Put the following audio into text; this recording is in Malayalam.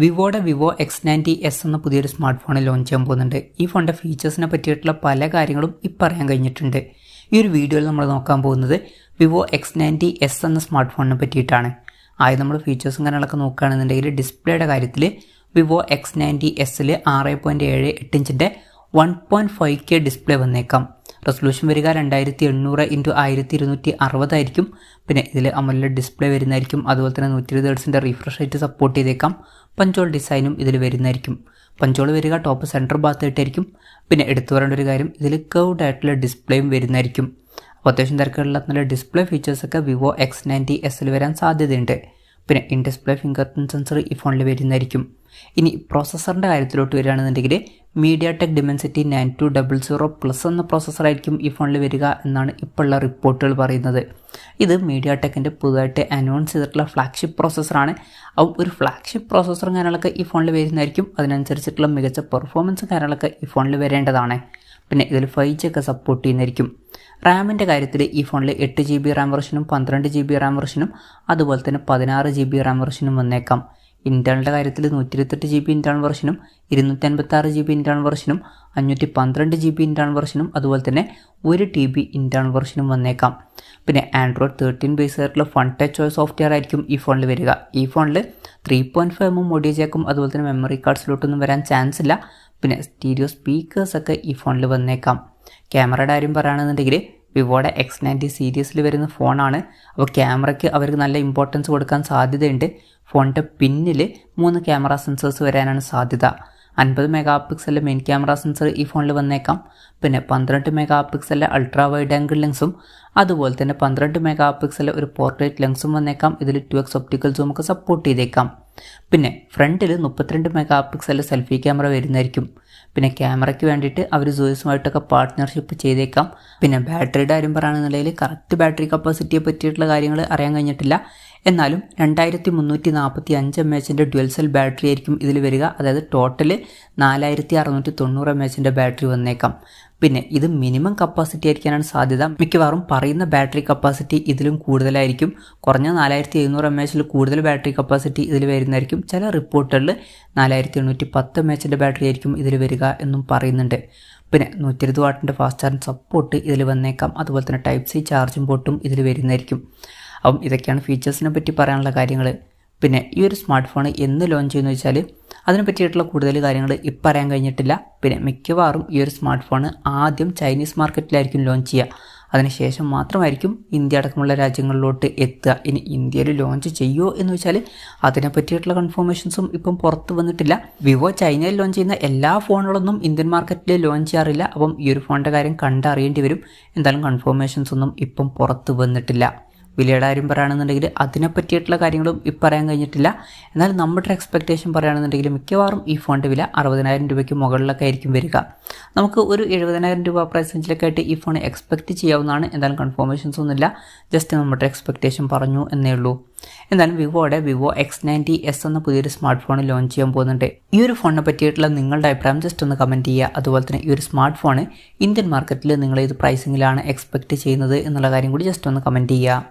വിവോയുടെ വിവോ X90s എന്ന പുതിയൊരു സ്മാർട്ട് ഫോൺ ലോഞ്ച് ചെയ്യാൻ പോകുന്നുണ്ട്. ഈ ഫോണിൻ്റെ ഫീച്ചേഴ്സിനെ പറ്റിയിട്ടുള്ള പല കാര്യങ്ങളും ഇപ്പോൾ അറിയാൻ കഴിഞ്ഞിട്ടുണ്ട്. ഈ ഒരു വീഡിയോയിൽ നമ്മൾ നോക്കാൻ പോകുന്നത് വിവോ X90s എന്ന സ്മാർട്ട് ഫോണിനെ പറ്റിയിട്ടാണ്. ആദ്യം നമ്മൾ ഫീച്ചേഴ്സും കാര്യങ്ങളൊക്കെ നോക്കുകയാണെന്നുണ്ടെങ്കിൽ ഡിസ്പ്ലേയുടെ കാര്യത്തിൽ വിവോ X90sൽ 6.78 ഇഞ്ചിൻ്റെ 1.5K ഡിസ്പ്ലേ വന്നേക്കാം. റെസൊല്യൂഷൻ വരിക 2800x1260 ആയിരിക്കും. പിന്നെ ഇതിൽ അമോലെഡ് ഡിസ്പ്ലേ വരുന്നതായിരിക്കും. അതുപോലെ തന്നെ 120 ഹെർട്സിൻ്റെ റിഫ്രഷ് റേറ്റ് സപ്പോർട്ട് ചെയ്തേക്കാം. പഞ്ചോൾ ഡിസൈനും ഇതിൽ വരുന്നതായിരിക്കും. പഞ്ചോൾ വരിക ടോപ്പ് സെൻറ്റർ ഭാഗത്തായിട്ടായിരിക്കും. പിന്നെ എടുത്തു പറയേണ്ട ഒരു കാര്യം, ഇതിൽ കർവ്ഡ് ആയിട്ടുള്ള ഡിസ്പ്ലേയും വരുന്നതായിരിക്കും. അപ്പോൾ അത്യാവശ്യം തിരക്കുള്ള നല്ല ഡിസ്പ്ലേ ഫീച്ചേഴ്സൊക്കെ വിവോ X90sൽ വരാൻ സാധ്യതയുണ്ട്. പിന്നെ in display finger print sensor ഈ ഫോണിൽ വരുന്നതായിരിക്കും. ഇനി പ്രോസസ്സറിൻ്റെ കാര്യത്തിലോട്ട് വരികയാണെന്നുണ്ടെങ്കിൽ മീഡിയാടെക് dimensity 9200+ എന്ന പ്രോസസ്സറായിരിക്കും ഈ ഫോണിൽ വരിക എന്നാണ് ഇപ്പോഴുള്ള റിപ്പോർട്ടുകൾ പറയുന്നത്. ഇത് മീഡിയാടെക്കിൻ്റെ പുതുതായിട്ട് അനൗൺസ് ചെയ്തിട്ടുള്ള ഫ്ലാഗ്ഷിപ്പ് പ്രോസസ്സറാണ്. അപ്പോൾ ഒരു ഫ്ലാഗ്ഷിപ്പ് പ്രോസസ്സറും കാര്യങ്ങളൊക്കെ ഈ ഫോണിൽ വരുന്നതായിരിക്കും. അതിനനുസരിച്ചിട്ടുള്ള മികച്ച പെർഫോമൻസും കാര്യങ്ങളൊക്കെ ഈ ഫോണിൽ വരേണ്ടതാണ്. പിന്നെ ഇതിൽ 5G ഒക്കെ സപ്പോർട്ട് ചെയ്യുന്നതായിരിക്കും. റാമിൻ്റെ കാര്യത്തിൽ ഈ ഫോണിൽ 8GB റാം വെർഷനും 12GB റാം വെർഷനും അതുപോലെ തന്നെ 16GB റാം വെർഷനും വന്നേക്കാം. ഇൻറ്റേർണലിൻ്റെ കാര്യത്തിൽ 128GB ഇൻറ്റേർണൽ വെർഷനും 256GB ഇൻറ്റേർണൽ വെർഷനും 512GB ഇൻറ്റേർണൽ വെർഷനും അതുപോലെ തന്നെ 1TB ഇൻറ്റേർണൽ വെർഷനും വന്നേക്കാം. പിന്നെ ആൻഡ്രോയിഡ് 13 ബേസ് ആയിട്ടുള്ള ഫൺ ടച്ച് OS സോഫ്റ്റ്വെയർ ആയിരിക്കും ഈ ഫോണിൽ വരിക. ഈ ഫോണിൽ 3.5mm ഓഡിയോ ജാക്കും അതുപോലെ തന്നെ മെമ്മറി കാർഡ് സ്ലോട്ടൊന്നും വരാൻ ചാൻസ് ഇല്ല. പിന്നെ സ്റ്റീരിയോ സ്പീക്കേഴ്സൊക്കെ ഈ ഫോണിൽ വന്നേക്കാം. ക്യാമറയുടെ കാര്യം പറയുകയാണെന്നുണ്ടെങ്കിൽ വിവോയുടെ X90 സീരീസിൽ വരുന്ന ഫോണാണ്. അപ്പോൾ ക്യാമറയ്ക്ക് അവർക്ക് നല്ല ഇമ്പോർട്ടൻസ് കൊടുക്കാൻ സാധ്യതയുണ്ട്. ഫോണിൻ്റെ പിന്നിൽ 3 ക്യാമറ സെൻസേഴ്സ് വരാനാണ് സാധ്യത. 50 മെഗാ മെയിൻ ക്യാമറ സെൻസർ ഈ ഫോണിൽ വന്നേക്കാം. പിന്നെ 12 മെഗാ അൾട്രാ വൈഡ് ആംഗിൾ ലെൻസും അതുപോലെ തന്നെ 12 മെഗാ ഒരു പോർട്രേറ്റ് ലെൻസും വന്നേക്കാം. ഇതിൽ 2x ഒപ്റ്റിക്കൽ സൂം ഒക്കെ സപ്പോർട്ട് ചെയ്തേക്കാം. പിന്നെ ഫ്രണ്ടിൽ 32 മെഗാ സെൽഫി ക്യാമറ വരുന്നതായിരിക്കും. പിന്നെ ക്യാമറയ്ക്ക് വേണ്ടിയിട്ട് അവർ സൂസുമായിട്ടൊക്കെ പാർട്ട്ണർഷിപ്പ് ചെയ്തേക്കാം. പിന്നെ ബാറ്ററിയുടെ കാര്യം പറയുകയാണെന്നുണ്ടെങ്കിൽ കറക്റ്റ് ബാറ്ററി കപ്പാസിറ്റിയെ പറ്റിയിട്ടുള്ള കാര്യങ്ങൾ അറിയാൻ കഴിഞ്ഞിട്ടില്ല. എന്നാലും 2345 mAh ഡ്യുവൽ സെൽ ബാറ്ററി ആയിരിക്കും ഇതിൽ വരിക. അതായത് ടോട്ടൽ 4690 mAh ബാറ്ററി വന്നേക്കാം. പിന്നെ ഇത് മിനിമം കപ്പാസിറ്റി ആയിരിക്കാനാണ് സാധ്യത. മിക്കവാറും പറയുന്ന ബാറ്ററി കപ്പാസിറ്റി ഇതിലും കൂടുതലായിരിക്കും. കുറഞ്ഞ 4700 mAh കൂടുതൽ ബാറ്ററി കപ്പാസിറ്റി ഇതിൽ വരുന്നതായിരിക്കും. ചില റിപ്പോർട്ടുകളിൽ 4810 mAh ബാറ്ററി ആയിരിക്കും ഇതിൽ വരിക എന്നും പറയുന്നുണ്ട്. പിന്നെ 120 വാട്ടിൻ്റെ ഫാസ്റ്റ് ചാർജിങ് സപ്പോർട്ട് ഇതിൽ വന്നേക്കാം. അതുപോലെ തന്നെ Type-C ചാർജിങ് പോർട്ടും ഇതിൽ വരുന്നതായിരിക്കും. അപ്പം ഇതൊക്കെയാണ് ഫീച്ചേഴ്സിനെ പറ്റി പറയാനുള്ള കാര്യങ്ങൾ. പിന്നെ ഈ ഒരു സ്മാർട്ട് ഫോൺ എന്ന് ലോഞ്ച് ചെയ്യുമെന്ന് വെച്ചാൽ അതിനെ പറ്റിയിട്ടുള്ള കൂടുതൽ കാര്യങ്ങൾ ഇപ്പം അറിയാൻ കഴിഞ്ഞിട്ടില്ല. പിന്നെ മിക്കവാറും ഈ ഒരു സ്മാർട്ട് ഫോൺ ആദ്യം ചൈനീസ് മാർക്കറ്റിലായിരിക്കും ലോഞ്ച് ചെയ്യുക. അതിനുശേഷം മാത്രമായിരിക്കും ഇന്ത്യ അടക്കമുള്ള രാജ്യങ്ങളിലോട്ട് എത്തുക. ഇനി ഇന്ത്യയിൽ ലോഞ്ച് ചെയ്യുമോ എന്ന് വെച്ചാൽ അതിനെ പറ്റിയിട്ടുള്ള കൺഫർമേഷൻസും ഇപ്പം പുറത്ത് വന്നിട്ടില്ല. വിവോ ചൈനയിൽ ലോഞ്ച് ചെയ്യുന്ന എല്ലാ ഫോണുകളൊന്നും ഇന്ത്യൻ മാർക്കറ്റിൽ ലോഞ്ച് ചെയ്യാറില്ല. അപ്പം ഈ ഒരു ഫോണിൻ്റെ കാര്യം കണ്ടറിയേണ്ടി വരും. എന്തായാലും കൺഫർമേഷൻസ് ഒന്നും ഇപ്പം പുറത്ത് വന്നിട്ടില്ല. വിലയുടെ കാര്യം പറയുകയാണെന്നുണ്ടെങ്കിൽ അതിനെ പറ്റിയിട്ടുള്ള കാര്യങ്ങളും ഇപ്പം പറയാൻ കഴിഞ്ഞിട്ടില്ല. എന്നാൽ നമ്മുടെ എക്സ്പെക്റ്റേഷൻ പറയുകയാണെന്നുണ്ടെങ്കിൽ മിക്കവാറും ഈ ഫോണിൻ്റെ വില 60,000 രൂപയ്ക്ക് മുകളിലൊക്കെ ആയിരിക്കും വരിക. നമുക്ക് ഒരു 70,000 രൂപ പ്രൈസ് റേഞ്ചിലൊക്കെ ആയിട്ട് ഈ ഫോൺ എക്സ്പെക്റ്റ് ചെയ്യാവുന്നതാണ്. എന്തായാലും കൺഫർമേഷൻസ് ഒന്നുമില്ല, ജസ്റ്റ് നമ്മുടെ എക്സ്പെക്റ്റേഷൻ പറഞ്ഞു എന്നേ ഉള്ളൂ. എന്തായാലും വിവോയുടെ വിവോ X90s എന്ന പുതിയൊരു സ്മാർട്ട് ഫോൺ ലോഞ്ച് ചെയ്യാൻ പോകുന്നുണ്ട്. ഈ ഒരു ഫോണിനെ പറ്റിയിട്ടുള്ള നിങ്ങളുടെ അഭിപ്രായം ജസ്റ്റ് ഒന്ന് കമൻറ്റ് ചെയ്യുക. അതുപോലെ തന്നെ ഈ ഒരു സ്മാർട്ട് ഫോൺ ഇന്ത്യൻ മാർക്കറ്റിൽ നിങ്ങൾ ഏത് പ്രൈസിങ്ങിലാണ് എക്സ്പെക്റ്റ് ചെയ്യുന്നത് എന്നുള്ള കാര്യം കൂടി ജസ്റ്റ് ഒന്ന് കമൻറ്റ് ചെയ്യുക.